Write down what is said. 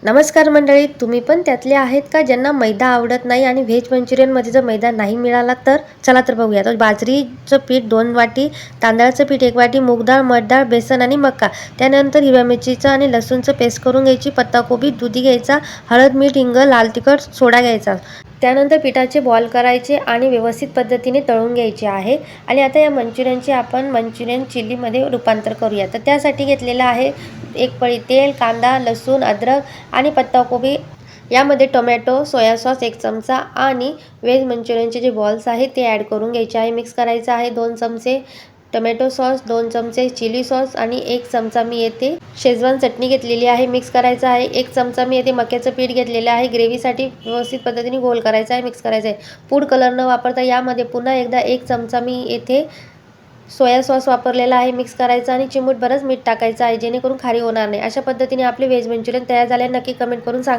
नमस्कार मंडळी, तुम्ही पण त्यातले आहेत का ज्यांना मैदा आवडत नाही आणि व्हेज मंचुरियनमध्ये जर मैदा नाही मिळाला तर चला तर बघूया. तर बाजरीचं पीठ 2 वाटी, तांदळाचं पीठ 1 वाटी, मूग डाळ, मठ डाळ, बेसन आणि मका. त्यानंतर हिरव्या मिरचीचं आणि लसूणचं पेस्ट करून घ्यायची, पत्ताकोबी, दुधी घ्यायचा, हळद, मीठ, हिंग, लाल तिखट, सोडा घ्यायचा. त्यानंतर पिठाचे बॉल करायचे आणि व्यवस्थित पद्धतीने तळून घ्यायचे आहे. आणि आता या मंचुरियनचे आपण मंचुरियन चिलीमध्ये रूपांतर करूया. तर त्यासाठी घेतलेलं आहे 1 पळी तेल, कांदा, लसूण, अद्रक आणि पत्ताकोबी. यामध्ये टोमॅटो, सोया सॉस 1 चमचा आणि व्हेज मंचुरियनचे जे बॉल्स आहेत ते ॲड करून घ्यायचे आहे. मिक्स करायचं आहे. 2 चमचे टोमॅटो सॉस, 2 चमचे चिली सॉस आणि 1 चमचा मी येथे शेजवान चटणी घेतलेली आहे. मिक्स करायचं आहे. 1 चमचा मी येथे मक्याचं पीठ घेतलेलं आहे. ग्रेव्हीसाठी व्यवस्थित पद्धतीने गोल करायचा आहे, मिक्स करायचं आहे. फूड कलर न वापरता यामध्ये पुन्हा एकदा 1 चमचा मी येथे सोया सॉस वापरलेला आहे. मिक्स करायचा आणि चिमूटभरच मीठ टाकायचं आहे, जेणेकरून खारी होणार नाही. अशा पद्धतीने आपले व्हेज मंचुरियन तयार झाले. नक्की कमेंट करून सांगा.